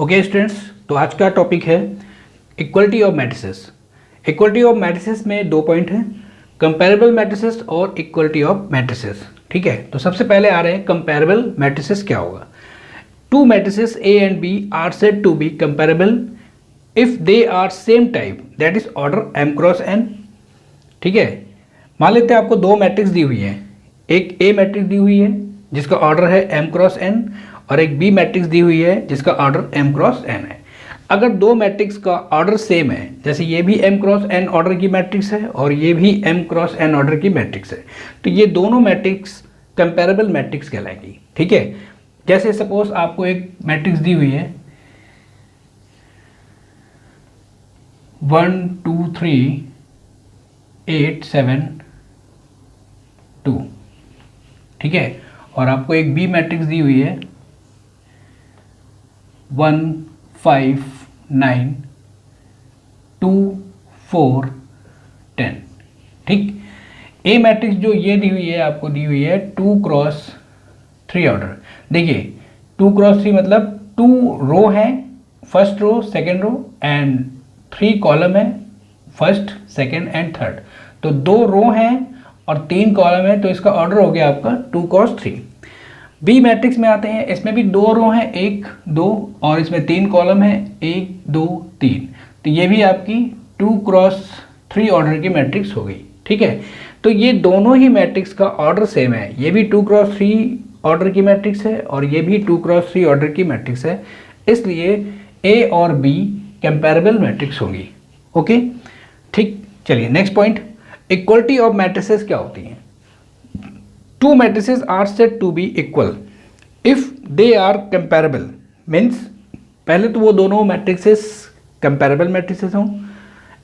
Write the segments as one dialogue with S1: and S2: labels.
S1: Okay students, तो आज का टॉपिक है equality of matrices. Equality of matrices में दो पॉइंट हैं, कंपैरेबल मैट्रिसेस और इक्वलिटी ऑफ मैट्रिसेस। ठीक है, तो सबसे पहले आ रहे हैं कंपैरेबल मैट्रिसेस क्या होगा। Two matrices A and B are said to be comparable if they are same type, that is order M cross N. ठीक है, मान लेते हैं आपको दो मैट्रिक्स दी हुई है, एक ए मैट्रिक्स दी हुई है जिसका ऑर्डर है एम क्रॉस एन और एक बी मैट्रिक्स दी हुई है जिसका ऑर्डर एम क्रॉस एन है। अगर दो मैट्रिक्स का ऑर्डर सेम है, जैसे ये भी एम क्रॉस एन ऑर्डर की मैट्रिक्स है और ये भी एम क्रॉस एन ऑर्डर की मैट्रिक्स है, तो ये दोनों मैट्रिक्स कंपैरेबल मैट्रिक्स कहलाएंगी। ठीक है, जैसे सपोज आपको एक मैट्रिक्स दी हुई है 1 2 3 8 7 2, ठीक है, और आपको एक बी मैट्रिक्स दी हुई है 1 5 9 2 4 10। ठीक, ए मैट्रिक्स जो ये दी हुई है आपको दी हुई है 2 क्रॉस 3 ऑर्डर। देखिए 2 क्रॉस 3 मतलब 2 रो है, first row second row and 3 column है, फर्स्ट सेकेंड एंड थर्ड। तो 2 रो हैं और 3 कॉलम है, तो इसका ऑर्डर हो गया आपका 2 क्रॉस 3। बी मैट्रिक्स में आते हैं, इसमें भी 2 रो हैं 1 2 और इसमें 3 कॉलम है 1 2 3, तो ये भी आपकी 2 क्रॉस 3 ऑर्डर की मैट्रिक्स हो गई। ठीक है, तो ये दोनों ही मैट्रिक्स का ऑर्डर सेम है, ये भी 2 क्रॉस 3 ऑर्डर की मैट्रिक्स है और ये भी 2 क्रॉस 3 ऑर्डर की मैट्रिक्स है, इसलिए ए और बी कंपैरेबल मैट्रिक्स होंगी। ओके, ठीक, चलिए next point, equality of matrices क्या होती हैं। Two matrices are said to be equal if they are comparable, means पहले तो वो दोनों मैट्रिसेस कंपैरेबल मैट्रिसेस हों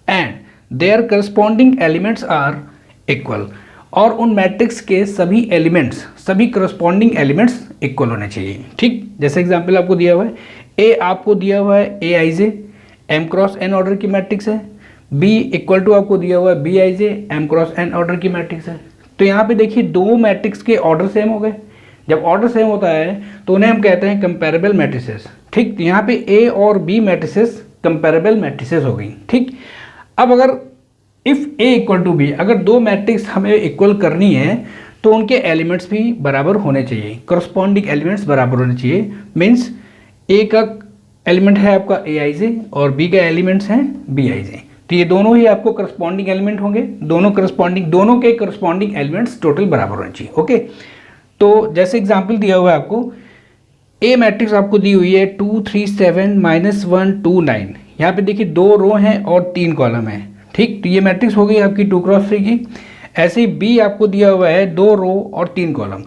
S1: and their corresponding elements are equal, और उन मैट्रिक्स के सभी एलिमेंट्स, सभी करस्पॉन्डिंग एलिमेंट्स इक्वल होने चाहिए। ठीक, जैसे एग्जांपल आपको दिया हुआ है, ए आपको दिया हुआ है A I J M cross N order की मैट्रिक्स है, बी इक्वल टू आपको दिया हुआ है B I J M cross N order की मैट्रिक्स है। तो यहाँ पे देखिए दो मैट्रिक्स के ऑर्डर सेम हो गए, जब ऑर्डर सेम होता है तो उन्हें हम कहते हैं कंपैरेबल मैट्रिसेस। ठीक, तो यहाँ पे ए और बी मैट्रिसेस कंपैरेबल मैट्रिसेस हो गई। ठीक, अब अगर if A equal to B, अगर दो मैट्रिक्स हमें इक्वल करनी है तो उनके एलिमेंट्स भी बराबर होने चाहिए, करस्पॉन्डिंग एलिमेंट्स बराबर होने चाहिए। मीन्स ए का एलिमेंट है आपका ए आई जे और बी का एलिमेंट्स हैं बी आई जे, तो ये दोनों ही आपको करस्पॉन्डिंग एलिमेंट होंगे, दोनों के करस्पॉन्डिंग एलिमेंट्स टोटल बराबर होने चाहिए। ओके, तो जैसे एग्जांपल दिया हुआ है आपको, ए मैट्रिक्स आपको दी हुई है 2 3 7 -1 2 9, यहाँ पे देखिए 2 रो हैं और 3 कॉलम है। ठीक, तो ये मैट्रिक्स हो गई आपकी 2 क्रॉस 3 की। ऐसे ही बी आपको दिया हुआ है 2 रो और 3 कॉलम।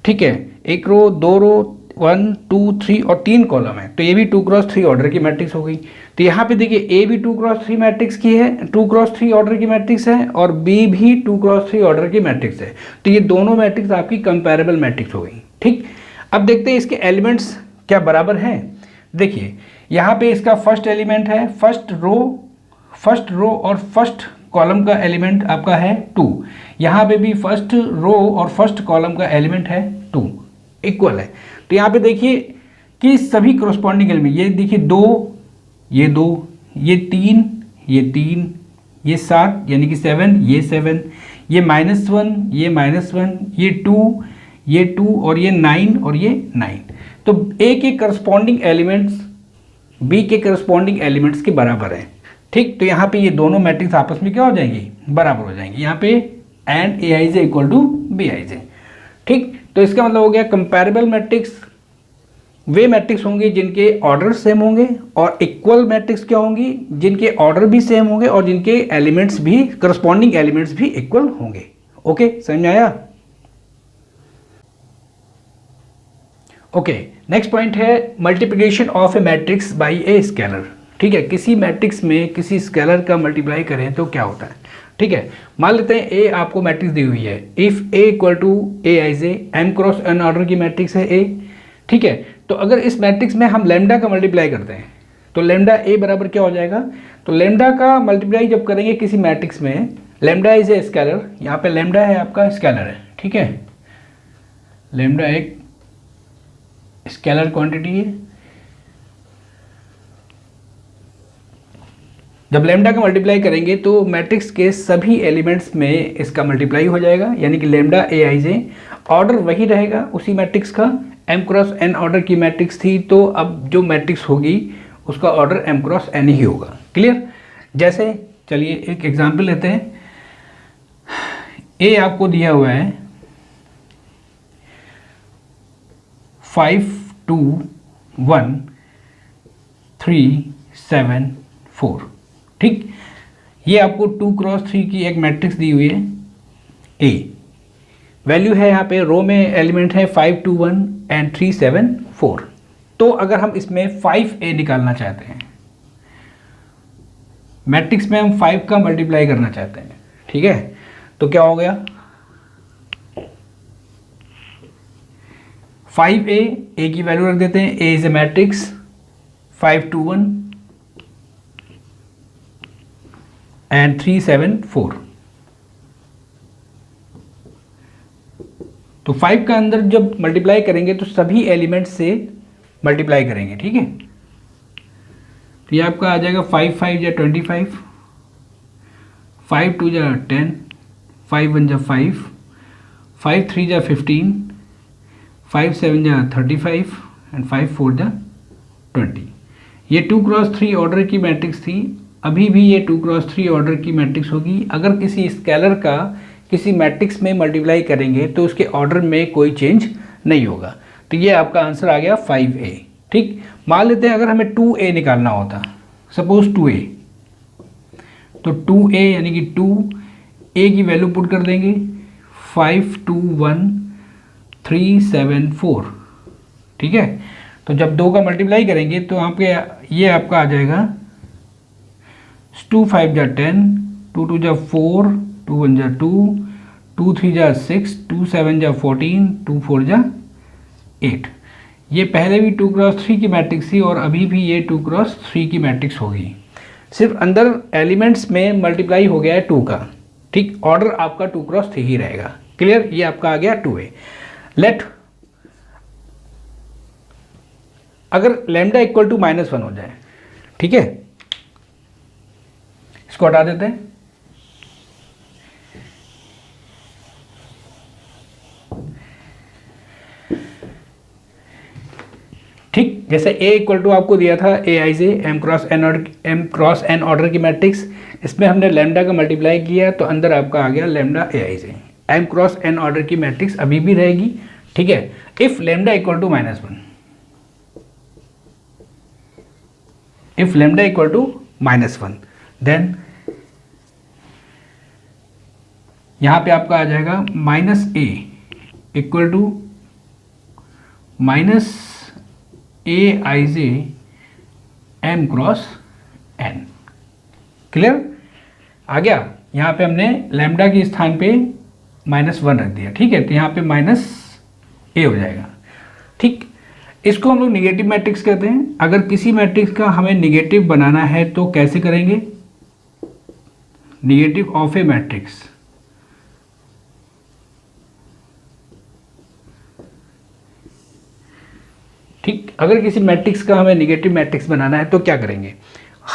S1: ठीक है, एक रो 2 रो 1 2 3 और 3 कॉलम है, तो ये भी 2 क्रॉस 3 ऑर्डर की मैट्रिक्स हो गई। तो यहाँ पे देखिए ए भी 2 क्रॉस 3 मैट्रिक्स की है, 2 क्रॉस 3 ऑर्डर की मैट्रिक्स है और बी भी 2 क्रॉस 3 ऑर्डर की मैट्रिक्स है, तो ये दोनों मैट्रिक्स आपकी कंपैरेबल मैट्रिक्स हो गई। ठीक, अब देखते हैं इसके एलिमेंट्स क्या बराबर हैं। देखिए यहाँ पे इसका फर्स्ट एलिमेंट है, फर्स्ट रो और फर्स्ट कॉलम का एलिमेंट आपका है 2, यहाँ पे भी फर्स्ट रो और फर्स्ट कॉलम का एलिमेंट है 2, इक्वल है। तो यहाँ पे देखिए कि सभी करस्पॉन्डिंग एलिमेंट, ये देखिए 2 ये 2 ये 3 ये 3 ये 7 यानी कि 7 ये 7 ये -1 ये -1 ये 2 और ये 9 और ये 9, तो ए के करस्पॉन्डिंग एलिमेंट्स बी के करस्पॉन्डिंग एलिमेंट्स के बराबर है। ठीक, तो यहाँ पे ये दोनों मैट्रिक्स आपस में क्या हो जाएंगी, बराबर हो जाएंगी। यहाँ पे and A I J equal to B I J. ठीक, तो इसका मतलब हो गया कंपैरेबल मैट्रिक्स वे मैट्रिक्स होंगे जिनके ऑर्डर सेम होंगे, और इक्वल मैट्रिक्स क्या होंगी, जिनके ऑर्डर भी सेम होंगे और जिनके एलिमेंट्स भी, करस्पॉन्डिंग एलिमेंट्स भी इक्वल होंगे। ओके, समझ में आया। ओके, नेक्स्ट पॉइंट है multiplication of A matrix bye a scalar. ठीक है, किसी मैट्रिक्स में किसी स्केलर का मल्टीप्लाई करें तो क्या होता है। ठीक है, मान लेते हैं ए आपको मैट्रिक्स दी हुई है, if A equal to A I J M cross N order की मैट्रिक्स है ए। ठीक है, तो अगर इस मैट्रिक्स में हम लैम्डा का मल्टीप्लाई करते हैं तो लैम्डा ए बराबर क्या हो जाएगा, तो लैम्डा का मल्टीप्लाई जब करेंगे किसी मैट्रिक्स में, लैम्डा इज ए स्केलर, यहाँ पे लैम्डा है आपका स्केलर है। ठीक है, लैम्डा एक स्केलर क्वांटिटी है जब लैम्डा का मल्टीप्लाई करेंगे तो मैट्रिक्स के सभी एलिमेंट्स में इसका मल्टीप्लाई हो जाएगा, यानी कि lambda A I J. Order वही रहेगा उसी मैट्रिक्स का, एम क्रॉस एन ऑर्डर की मैट्रिक्स थी, तो अब जो मैट्रिक्स होगी उसका ऑर्डर एम क्रॉस एन ही होगा। क्लियर? जैसे चलिए एक एग्जांपल लेते हैं। ए आपको दिया हुआ है 5 2 1 3 7 4, ठीक। ये आपको 2 क्रॉस 3 की एक मैट्रिक्स दी हुई है ए। वैल्यू है यहाँ पे रो में एलिमेंट है 5 2 1 एंड 3 7 4। तो अगर हम इसमें 5a निकालना चाहते हैं, मैट्रिक्स में हम 5 का मल्टीप्लाई करना चाहते हैं, ठीक है, तो क्या हो गया 5a, a की वैल्यू रख देते हैं, a is a matrix 5 2 1 and 3 7 4। तो 5 का अंदर जब मल्टीप्लाई करेंगे तो सभी एलिमेंट्स से मल्टीप्लाई करेंगे, ठीक है। तो ये आपका आ जाएगा 5 5 या 25, 5 2 या 10, 5 1 या 5, 5 3 या 15, 5 7 या 35 एंड 5 4 या 20। ये 2 क्रॉस 3 ऑर्डर की मैट्रिक्स थी, अभी भी ये 2 क्रॉस 3 ऑर्डर की मैट्रिक्स होगी। अगर किसी स्केलर का किसी मैट्रिक्स में मल्टीप्लाई करेंगे तो उसके ऑर्डर में कोई चेंज नहीं होगा। तो ये आपका आंसर आ गया 5a, ठीक। मान लेते हैं अगर हमें 2a निकालना होता, सपोज 2a, तो 2a यानी कि 2a की वैल्यू पुट कर देंगे 5 2 1 3 7 4, ठीक है। तो जब 2 का मल्टीप्लाई करेंगे तो आपके ये आपका आ जाएगा 2 5 जा 10, 2 2 जा 4, 2 1 जा 2, 2 3 जा 6, 2 7 जा 14, 2 4 जा 8। ये पहले भी 2 क्रॉस 3 की मैट्रिक्स थी और अभी भी ये 2 क्रॉस 3 की मैट्रिक्स होगी, सिर्फ अंदर एलिमेंट्स में मल्टीप्लाई हो गया है 2 का, ठीक। ऑर्डर आपका 2 क्रॉस 3 ही रहेगा। क्लियर? ये आपका आ गया 2a। लेट अगर लैम्डा इक्वल टू -1 हो जाए, ठीक है, इसको हटा देते हैं। ठीक, जैसे a इक्वल टू आपको दिया था ए I J M cross N order की मैट्रिक्स, इसमें हमने लैम्डा का मल्टीप्लाई किया तो अंदर आपका आ गया lambda A I J. M cross N order की मैट्रिक्स अभी भी रहेगी, ठीक है। If lambda equal to -1, if lambda equal to -1, then यहां पे आपका आ जाएगा -a equal to -a I J M cross N. Clear? आ गया? यहां पे हमने लैम्डा के स्थान पे -1 रख दिया, ठीक है, तो यहां पे -a हो जाएगा, ठीक। इसको हम लोग निगेटिव मैट्रिक्स कहते हैं। अगर किसी मैट्रिक्स का हमें निगेटिव बनाना है तो कैसे करेंगे? निगेटिव ऑफ ए मैट्रिक्स, ठीक। अगर किसी मैट्रिक्स का हमें निगेटिव मैट्रिक्स बनाना है तो क्या करेंगे?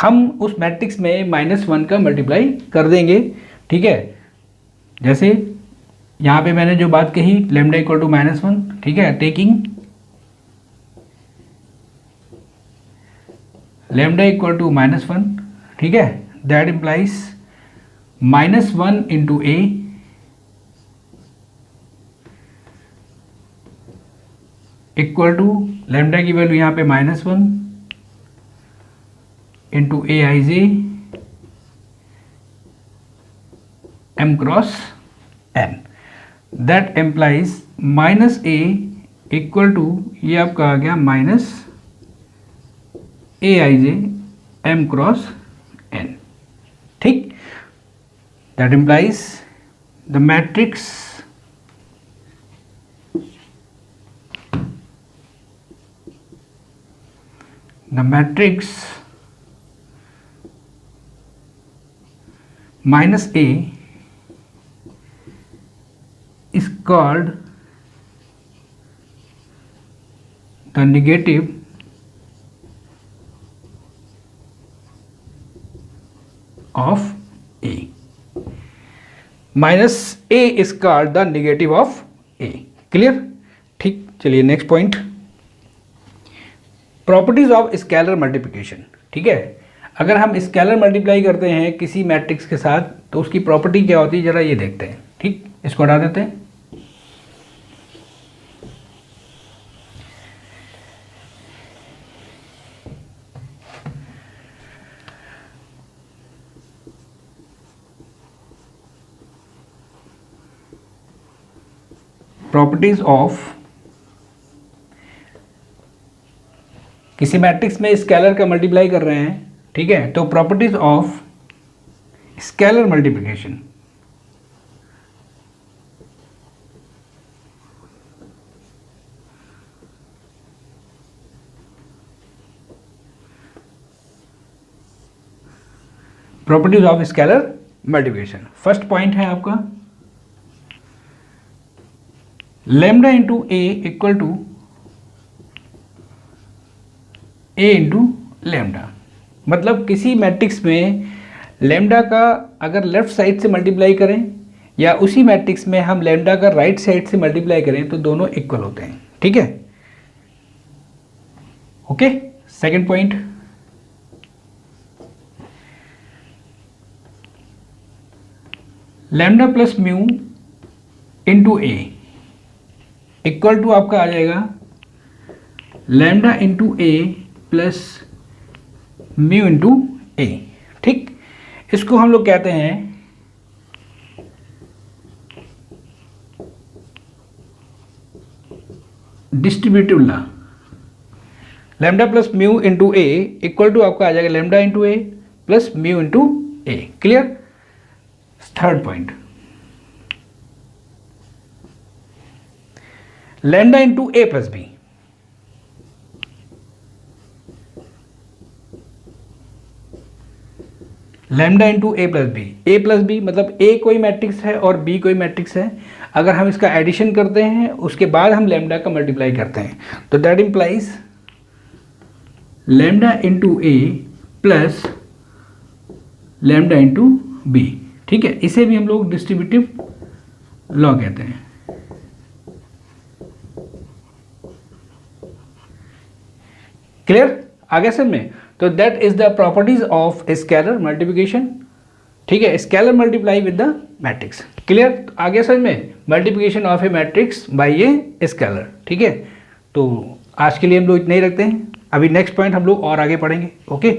S1: हम उस मैट्रिक्स में -1 का मल्टीप्लाई कर देंगे, ठीक है। जैसे यहाँ पे मैंने जो बात कही लैम्डा इक्वल टू -1, ठीक है, टेकिंग लैम्डा इक्वल टू -1, ठीक है, that implies -1 into a equal to lambda की वैल्यू यहाँ पे -1 into A I J M cross N, that implies -a equal to ये आपका आ गया -a I J M cross N, ठीक। That implies the matrix -a is called the negative of A, minus A is called the negative of A. Clear? ठीक, चलिए next point, properties of scalar multiplication. ठीक है, अगर हम scalar multiply करते हैं किसी मैट्रिक्स के साथ तो उसकी प्रॉपर्टी क्या होती है, जरा ये देखते हैं। ठीक, इसको हटा देते हैं। प्रॉपर्टीज ऑफ किसी मैट्रिक्स में स्केलर का मल्टीप्लाई कर रहे हैं, ठीक है, तो properties of scalar multiplication. Properties of scalar multiplication, first point है आपका lambda into A equal to A into lambda. मतलब किसी मैट्रिक्स में लैम्डा का अगर लेफ्ट साइड से मल्टीप्लाई करें या उसी मैट्रिक्स में हम लैम्डा का राइट साइड से मल्टीप्लाई करें तो दोनों इक्वल होते हैं। ठीक है, okay. Second point, lambda plus mu into A equal to आपका आ जाएगा lambda into A plus mu into A. ठीक, इसको हम लोग कहते हैं distributive law. Lambda plus mu into A equal to आपका आ जाएगा lambda into A plus mu into A. Clear? Third point, lambda into A plus B. Lambda into A plus B मतलब ए कोई मैट्रिक्स है और B कोई matrix है। अगर हम इसका एडिशन करते हैं उसके बाद हम लैम्डा का मल्टीप्लाई करते हैं तो that implies lambda into A plus lambda into B. ठीक है, इसे भी हम लोग डिस्ट्रीब्यूटिव लॉ कहते हैं। क्लियर? आगे समझ में? तो that is the properties of scalar multiplication. ठीक है, scalar multiply with the matrix. Clear? आगे समझ में? Multiplication of A matrix bye a scalar. ठीक है, तो आज के लिए हम लोग इतना ही रखते हैं। अभी नेक्स्ट पॉइंट हम लोग और आगे पढ़ेंगे। ओके।